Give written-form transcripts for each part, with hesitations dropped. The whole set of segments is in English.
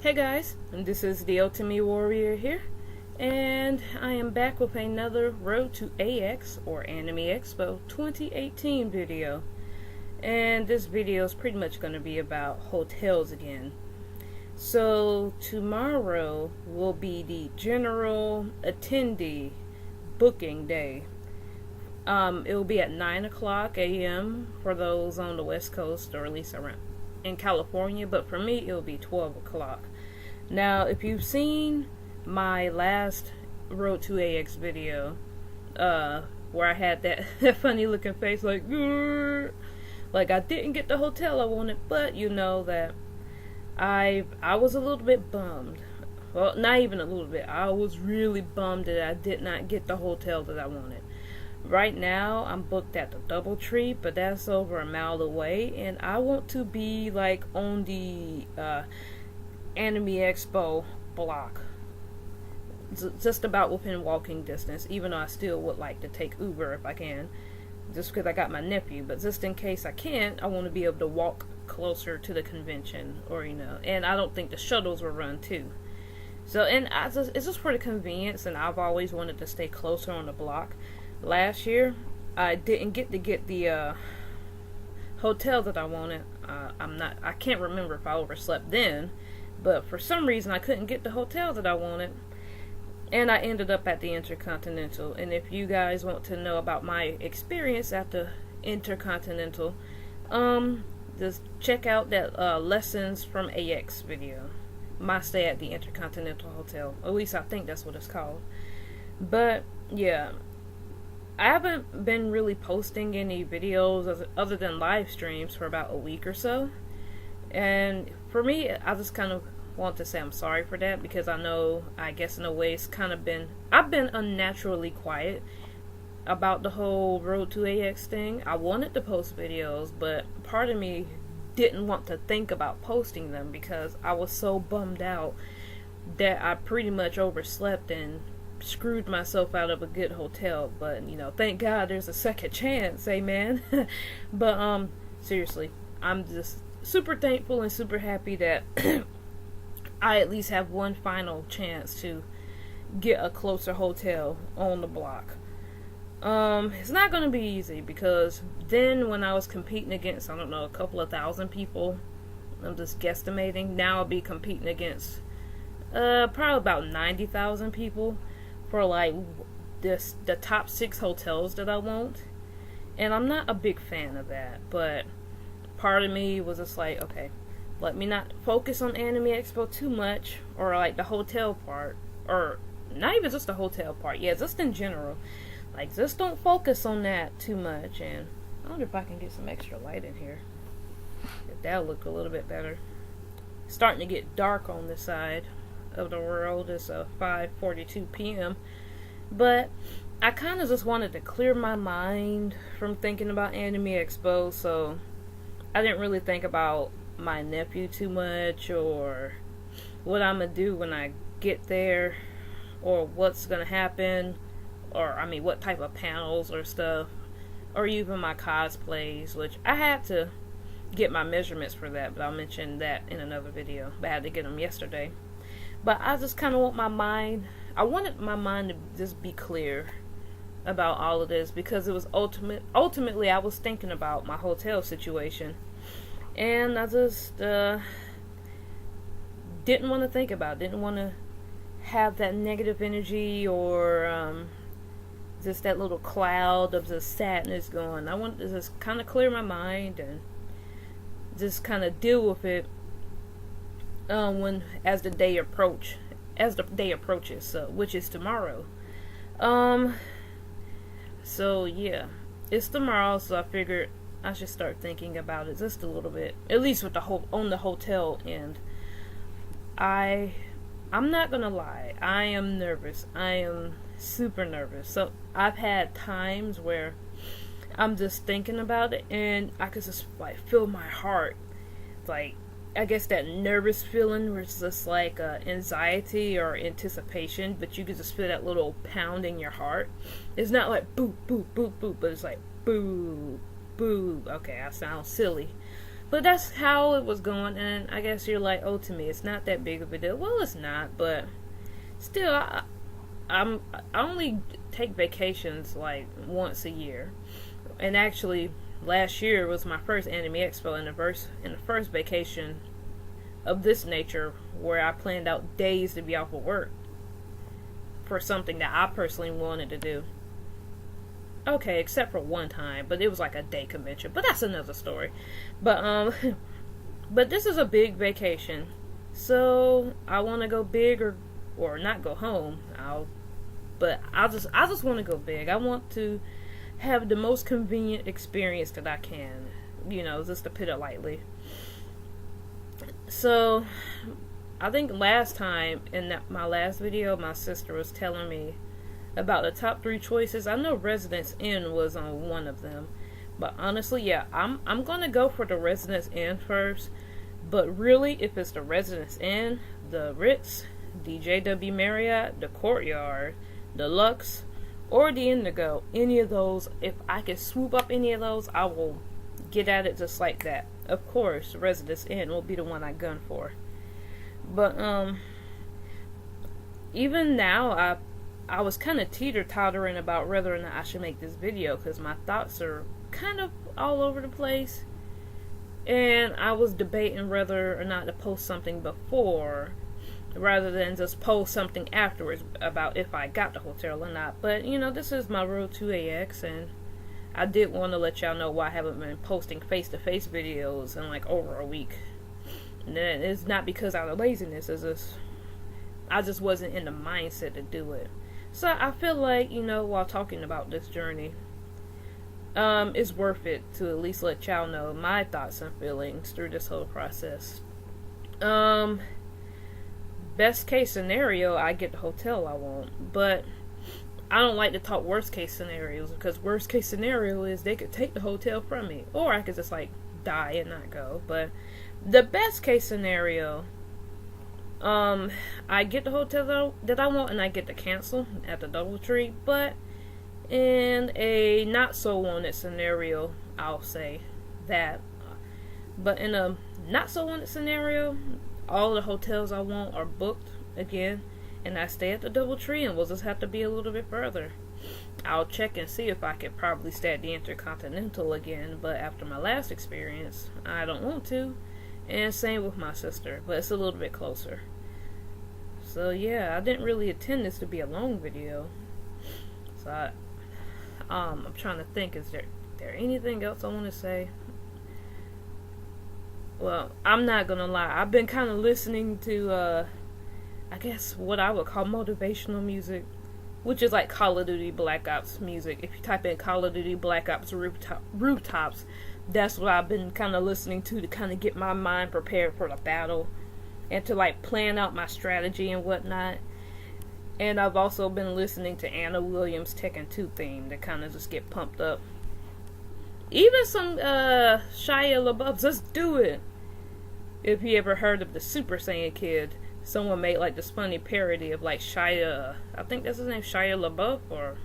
Hey guys, and this is the Attendee Warrior here, and I am back with another Road to AX, or Anime Expo 2018 video. And this video is pretty much going to be about hotels again. So tomorrow will be the general attendee booking day. It will be at 9 o'clock a.m. for those on the West Coast, or at least around in California, but for me it will be 12 o'clock. Now, if you've seen my last Road to AX video, where I had that funny looking face like I didn't get the hotel I wanted, but you know that I was a little bit bummed. Well, not even a little bit. I was really bummed that I did not get the hotel that I wanted. Right now, I'm booked at the DoubleTree, but that's over a mile away, and I want to be like on the Anime Expo block, just about within walking distance, even though I still would like to take Uber if I can, just because I got my nephew. But just in case I can't, I want to be able to walk closer to the convention, or and I don't think the shuttles will run too. So, and it's just for the convenience, and I've always wanted to stay closer on the block. Last year, I didn't get the hotel that I wanted. I can't remember if I overslept then, but for some reason I couldn't get the hotel that I wanted, and I ended up at the Intercontinental. And if you guys want to know about my experience at the Intercontinental, just check out that Lessons from AX video. My stay at the Intercontinental Hotel. At least I think that's what it's called. But yeah, I haven't been really posting any videos other than live streams for about a week or so. And for me, I just kind of want to say I'm sorry for that, because I guess in a way it's kind of I've been unnaturally quiet about the whole Road to AX thing. I wanted to post videos, but part of me didn't want to think about posting them because I was so bummed out that I pretty much overslept and screwed myself out of a good hotel. But thank God there's a second chance, amen. But seriously, I'm just super thankful and super happy that I at least have one final chance to get a closer hotel on the block. It's not going to be easy, because then when I was competing against, I don't know, a couple of thousand people, I'm just guesstimating, now I'll be competing against probably about 90,000 people for the top 6 hotels that I want. And I'm not a big fan of that, but part of me was just like, okay, let me not focus on Anime Expo too much, or the hotel part, or not even just the hotel part, just in general. Just don't focus on that too much. And I wonder if I can get some extra light in here. If that'll look a little bit better. It's starting to get dark on this side of the world. It's 5:42 p.m. But I kind of just wanted to clear my mind from thinking about Anime Expo, so I didn't really think about my nephew too much, or what I'm going to do when I get there, or what's going to happen, or what type of panels or stuff, or even my cosplays, which I had to get my measurements for that, but I'll mention that in another video. But I had to get them yesterday. But I just kind of wanted my mind to just be clear about all of this, because it was ultimately I was thinking about my hotel situation, and I just didn't want to think about it, didn't want to have that negative energy, or just that little cloud of just sadness going. I wanted to just kind of clear my mind and just kind of deal with it as the day approaches, which is tomorrow. So yeah, it's tomorrow, so I figured I should start thinking about it just a little bit, at least with on the hotel end. I'm not gonna lie, I am nervous. I am super nervous. So I've had times where I'm just thinking about it, and I could just feel my heart, I guess that nervous feeling where it's just anxiety or anticipation, but you can just feel that little pound in your heart. It's not boop, boop, boop, boop, but it's boo, boo. Okay, I sound silly. But that's how it was going, and I guess you're like, oh, to me, it's not that big of a deal. Well, it's not, but still, I only take vacations like once a year, and actually, last year was my first Anime Expo, and the first vacation of this nature where I planned out days to be off of work for something that I personally wanted to do. Okay, except for one time, but it was like a day convention. But that's another story. But but this is a big vacation, so I want to go big or not go home. I just want to go big. I want to have the most convenient experience that I can. Just to put it lightly. So I think last time in my last video, my sister was telling me about the top 3 choices. I know Residence Inn was on one of them, but honestly, yeah, I'm gonna go for the Residence Inn first. But really, if it's the Residence Inn, the Ritz, the JW Marriott, the Courtyard, the Lux, or the Indigo, any of those, if I can swoop up any of those, I will get at it just like that. Of course, Residence Inn will be the one I gun for. But even now, I was kind of teeter-tottering about whether or not I should make this video, because my thoughts are kind of all over the place. And I was debating whether or not to post something before, rather than just post something afterwards about if I got the hotel or not. But, this is my road to AX, and I did want to let y'all know why I haven't been posting face-to-face videos in like over a week. And it's not because out of laziness, I just wasn't in the mindset to do it. So I feel like, while talking about this journey, it's worth it to at least let y'all know my thoughts and feelings through this whole process. Best case scenario, I get the hotel I want, but I don't like to talk worst case scenarios, because worst case scenario is they could take the hotel from me, or I could just like die and not go. But the best case scenario, I get the hotel that I want, and I get to cancel at the DoubleTree. But in a not so wanted scenario, I'll say that. But in a not so wanted scenario, all the hotels I want are booked again, and I stay at the DoubleTree, and we'll just have to be a little bit further. I'll check and see if I could probably stay at the Intercontinental again, but after my last experience, I don't want to. And same with my sister, but it's a little bit closer. So yeah, I didn't really intend this to be a long video. So I'm trying to think, is there anything else I want to say? Well, I'm not gonna lie, I've been kind of listening to I guess what I would call motivational music, which is like Call of Duty Black Ops music. If you type in Call of Duty Black Ops rooftops, that's what I've been kind of listening to kind of get my mind prepared for the battle, and to like plan out my strategy and whatnot. And I've also been listening to Anna Williams' Tekken 2 theme to kind of just get pumped up. Even some Shia LaBeouf, just do it. If you ever heard of the Super Saiyan Kid, someone made like this funny parody of like Shia, I think that's his name, Shia LaBeouf, or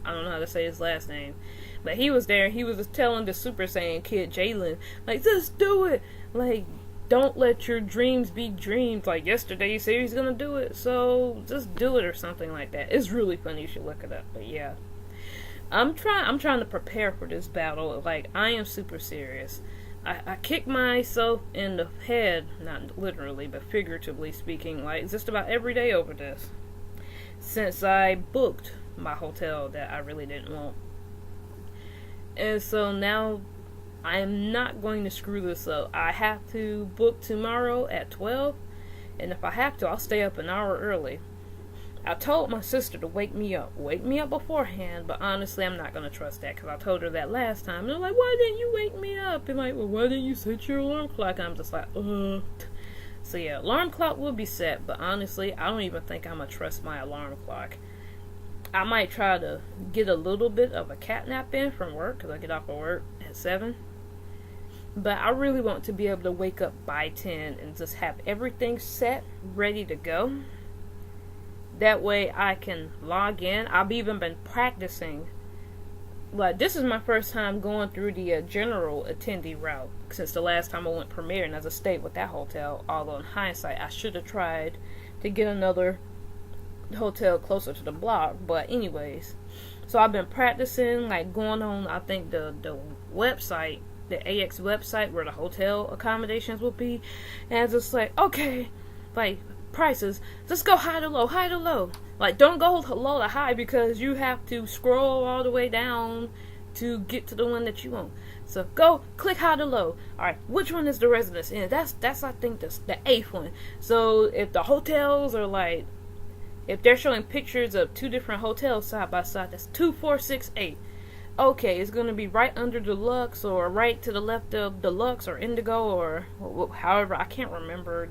I don't know how to say his last name. But he was there, he was just telling the Super Saiyan Kid, Jalen, like, just do it. Like, don't let your dreams be dreams. Like, yesterday you said he's gonna do it, so just do it, or something like that. It's really funny, you should look it up. But yeah, I'm trying to prepare for this battle. Like, I am super serious. I kick myself in the head, not literally, but figuratively speaking, like just about every day over this, since I booked my hotel that I really didn't want. And so now I am not going to screw this up. I have to book tomorrow at 12, and if I have to, I'll stay up an hour early. I told my sister to wake me up beforehand, but honestly, I'm not going to trust that, because I told her that last time. And they're like, why didn't you wake me up? And like, well, why didn't you set your alarm clock? And I'm just like, ugh. So yeah, alarm clock will be set, but honestly, I don't even think I'm going to trust my alarm clock. I might try to get a little bit of a cat nap in from work, because I get off of work at 7. But I really want to be able to wake up by 10 and just have everything set, ready to go. That way I can log in. I've even been practicing like, this is my first time going through the general attendee route since the last time I went Premier, and as I stayed with that hotel. Although in hindsight, I should have tried to get another hotel closer to the block. But anyways, so I've been practicing, like, going on, I think, the website, the AX website where the hotel accommodations will be, and it's just like, okay, like, prices, just go high to low, high to low. Like, don't go low to high, because you have to scroll all the way down to get to the one that you want. So go click high to low. Alright, which one is the residence in? That's I think the 8th one. So if the hotels are like, if they're showing pictures of 2 different hotels side by side, that's 2, 4, 6, 8. Okay, it's going to be right under Deluxe, or right to the left of Deluxe, or Indigo, or however, I can't remember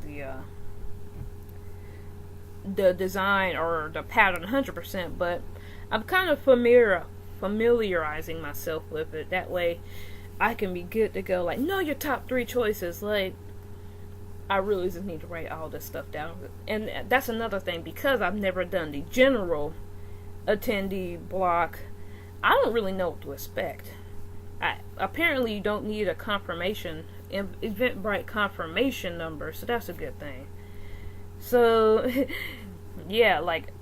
the design or the pattern 100%, but I'm kind of familiarizing myself with it. That way I can be good to go. Like, know your top 3 choices. Like, I really just need to write all this stuff down. And that's another thing, because I've never done the general attendee block, I don't really know what to expect. Apparently you don't need a confirmation, Eventbrite confirmation number, so that's a good thing. So, yeah, like,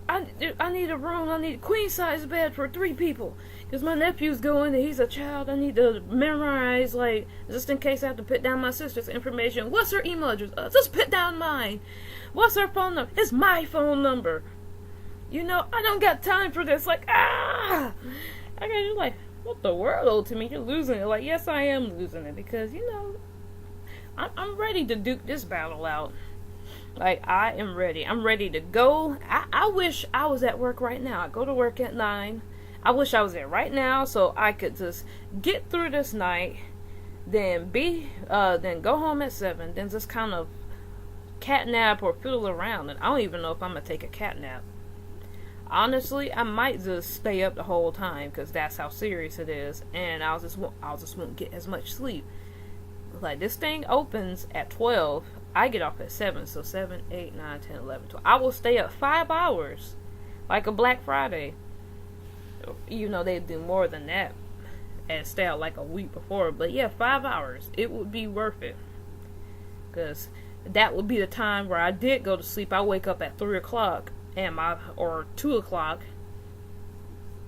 I need a room, I need a queen-size bed for 3 people, because my nephew's going and he's a child. I need to memorize, like, just in case I have to put down my sister's information. What's her email address? Just put down mine. What's her phone number? It's my phone number. You know, I don't got time for this. Like, I got you, like, what the world, to me? You're losing it. Like, yes, I am losing it, because, you know, I'm ready to duke this battle out. Like, I am ready. I'm ready to go. I wish I was at work right now. I go to work at 9. I wish I was there right now so I could just get through this night, then go home at 7, then just kind of cat nap or fiddle around. And I don't even know if I'm gonna take a cat nap. Honestly, I might just stay up the whole time, because that's how serious it is, and I'll just won't get as much sleep. Like, this thing opens at 12. I get off at 7, so 7, 8, 9, 10, 11, 12. I will stay up 5 hours, like a Black Friday. You know, they do more than that and stay out like a week before. But yeah, 5 hours. It would be worth it, because that would be the time where I did go to sleep. I wake up at 3 o'clock or 2 o'clock,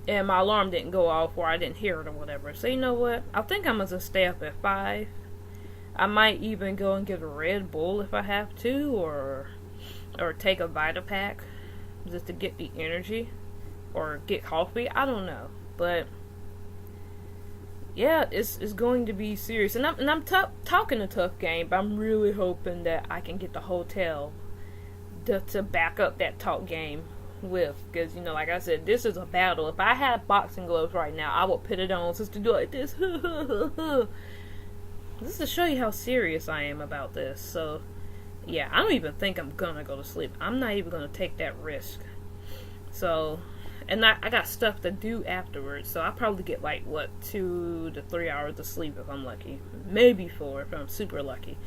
and my alarm didn't go off, or I didn't hear it or whatever. So you know what? I think I'm going to stay up at 5. I might even go and get a Red Bull if I have to, or take a Vitapack just to get the energy, or get coffee. I don't know, but yeah, it's going to be serious. And I'm talking a tough game, but I'm really hoping that I can get the hotel to back up that talk game with, because, you know, like I said, this is a battle. If I had boxing gloves right now, I would put it on just to do it like this. This is to show you how serious I am about this. So, yeah, I don't even think I'm gonna go to sleep. I'm not even gonna take that risk. So, and I got stuff to do afterwards. So I'll probably get, like, 2 to 3 hours of sleep if I'm lucky. Maybe 4 if I'm super lucky.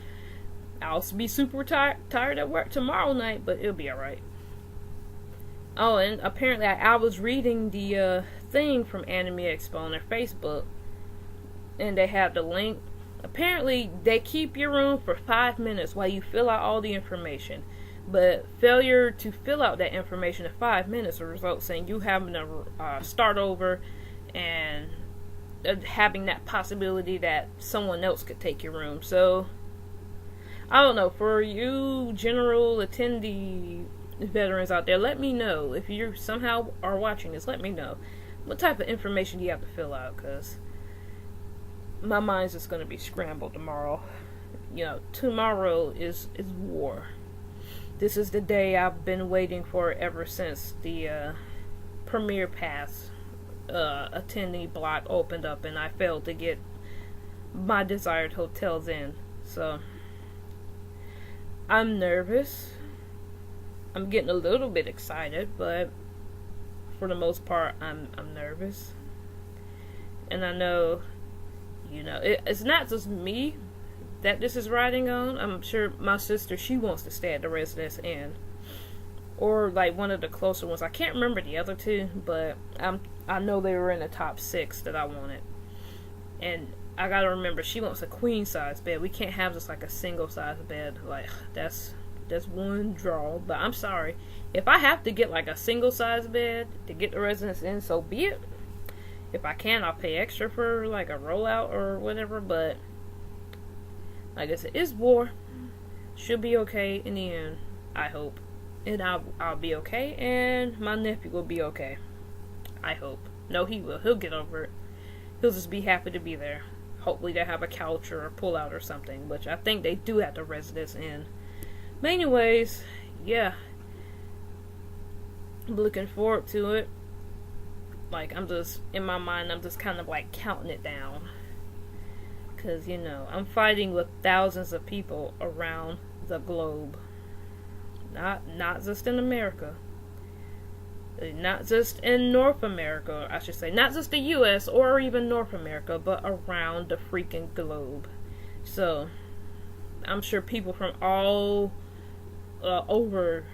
I'll be super tired at work tomorrow night, but it'll be alright. Oh, and apparently I was reading the thing from Anime Expo on their Facebook, and they have the link. Apparently, they keep your room for 5 minutes while you fill out all the information. But failure to fill out that information in 5 minutes will result in you having to start over, and having that possibility that someone else could take your room. So, I don't know. For you general attendee veterans out there, let me know. If you somehow are watching this, let me know. What type of information do you have to fill out? Because my mind's just going to be scrambled tomorrow. You know, tomorrow is war. This is the day I've been waiting for ever since the Premier Pass attendee block opened up, and I failed to get my desired hotels in. So, I'm nervous. I'm getting a little bit excited, but for the most part, I'm nervous. And I know, you know, it's not just me that this is riding on. I'm sure my sister, she wants to stay at the Residence Inn, or like one of the closer ones. I can't remember the other two, but I'm I know they were in the top 6 that I wanted. And I gotta remember, she wants a queen size bed. We can't have just like a single size bed. Like, that's one draw. But I'm sorry, if I have to get like a single size bed to get the residents in, so be it. If I can, I'll pay extra for like a rollout or whatever. But like I said, it's war. Should be okay in the end, I hope. And I'll be okay, and my nephew will be okay. I hope. No, he will. He'll get over it. He'll just be happy to be there. Hopefully they have a couch or a pull-out or something, which I think they do have the residents in. But anyways, yeah. I'm looking forward to it. Like, I'm just, in my mind, I'm just kind of like counting it down. Because, you know, I'm fighting with thousands of people around the globe. Not just in America. Not just in North America, I should say. Not just the U.S. or even North America, but around the freaking globe. So, I'm sure people from all over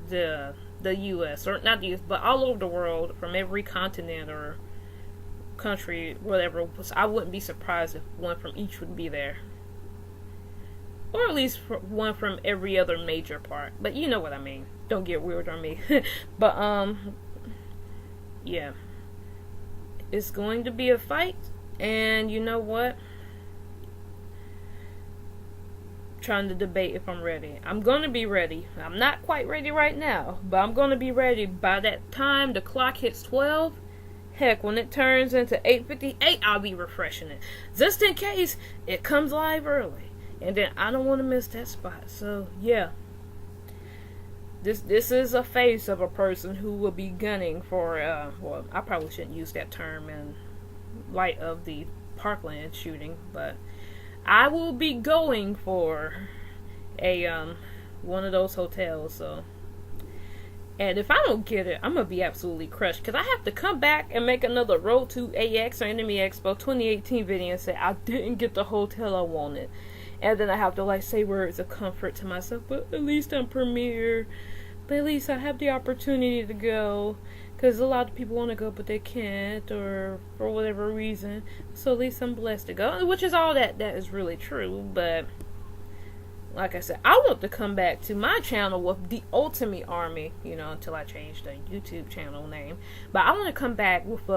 the U.S. or not the U.S., but all over the world, from every continent or country, whatever. I wouldn't be surprised if one from each would be there. Or at least one from every other major part. But you know what I mean. Don't get weird on me. But, yeah. It's going to be a fight. And you know what? I'm trying to debate if I'm ready. I'm going to be ready. I'm not quite ready right now. But I'm going to be ready by that time the clock hits 12. Heck, when it turns into 8:58, I'll be refreshing it. Just in case it comes live early. And then I don't want to miss that spot. So, yeah. This is a face of a person who will be gunning for, well, I probably shouldn't use that term in light of the Parkland shooting, but I will be going for a, one of those hotels, so. And if I don't get it, I'm going to be absolutely crushed, because I have to come back and make another Road to AX or Enemy Expo 2018 video and say I didn't get the hotel I wanted. And then I have to like say words of comfort to myself, but at least I'm Premier. But at least I have the opportunity to go. Because a lot of people want to go, but they can't, or for whatever reason. So at least I'm blessed to go. Which is all that is really true. But like I said, I want to come back to my channel with the Ultimate Army, you know, until I change the YouTube channel name. But I want to come back with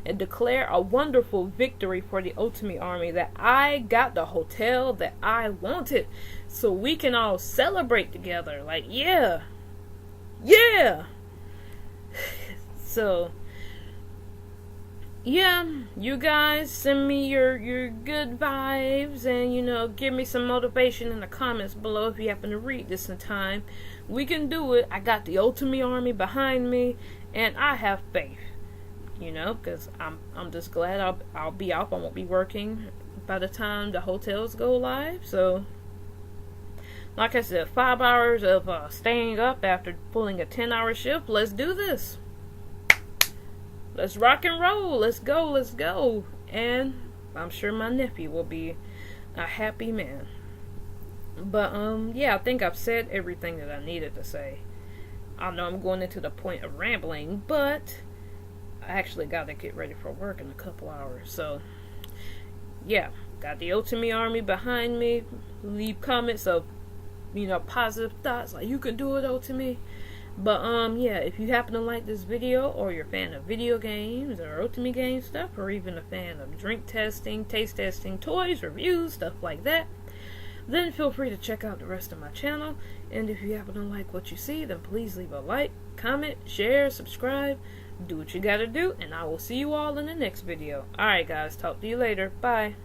and declare a wonderful victory for the Ultimate Army, that I got the hotel that I wanted, so we can all celebrate together. Like, yeah. So, yeah, you guys send me your good vibes and, you know, give me some motivation in the comments below if you happen to read this in time. We can do it. I got the Ultimate Army behind me, and I have faith, you know, because I'm just glad I'll be off. I won't be working by the time the hotels go live. So, like I said, 5 hours of staying up after pulling a 10-hour shift. Let's do this. Let's rock and roll. Let's go. And I'm sure my nephew will be a happy man. But, yeah, I think I've said everything that I needed to say. I know I'm going into the point of rambling, but I actually got to get ready for work in a couple hours. So, yeah, got the Ultimate Army behind me. Leave comments of, you know, positive thoughts, like, you can do it, Ultimate. But, yeah, if you happen to like this video, or you're a fan of video games, or Ultimate game stuff, or even a fan of drink testing, taste testing, toys, reviews, stuff like that, then feel free to check out the rest of my channel. And if you happen to like what you see, then please leave a like, comment, share, subscribe, do what you gotta do, and I will see you all in the next video. Alright guys, talk to you later. Bye.